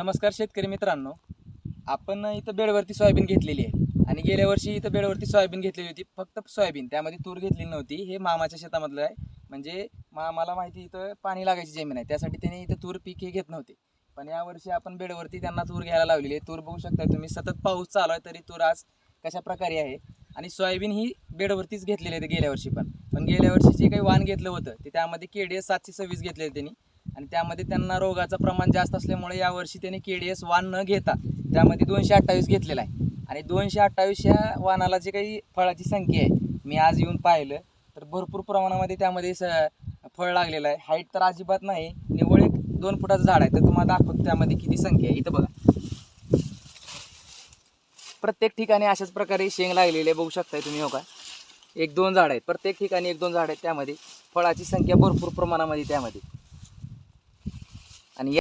नमस्कार शेतकरी मित्रांनो, आपण इथं बेडवरती सोयाबीन घेतलेली आहे आणि गेल्या वर्षी इथं बेडवरती सोयाबीन घेतलेली होती. फक्त सोयाबीन, त्यामध्ये तूर घेतलेली नव्हती. हे मामाच्या शेतामधलं आहे. म्हणजे मामाला माहिती इथं पाणी लागायची जमीन आहे, त्यासाठी त्याने इथं तूर पीक हे घेत नव्हते. पण यावर्षी आपण बेडवरती त्यांना तूर घ्यायला लावलेली आहे. तूर बघू शकता तुम्ही, सतत पाऊस चालू आहे तरी तूर आज कशा प्रकारे आहे. आणि सोयाबीन ही बेडवरतीच घेतलेली आहे गेल्या वर्षी पण गेल्या वर्षी जे काही वाण घेतलं होतं ते त्यामध्ये KDS 726 घेतलेलं त्यांनी. आणि त्यामध्ये त्यांना रोगाचं प्रमाण जास्त असल्यामुळे यावर्षी त्यांनी KDS वाण न घेता त्यामध्ये 228 घेतलेला आहे. आणि 228 या वाणाला जे काही फळाची संख्या आहे, मी आज येऊन पाहिलं तर भरपूर प्रमाणामध्ये त्यामध्ये फळ लागलेलं आहे. हाईट तर अजिबात नाही, निव्वळ 1-2 फुटाचं झाड आहे. तर तुम्हाला दाखवतो त्यामध्ये किती संख्या आहे. इथं बघा, प्रत्येक ठिकाणी अशाच प्रकारे शेंग लागलेली आहे. बघू शकताय तुम्ही. हो का, 1-2 झाड आहेत, प्रत्येक ठिकाणी 1-2 झाड आहेत. त्यामध्ये फळाची संख्या भरपूर प्रमाणामध्ये त्यामध्ये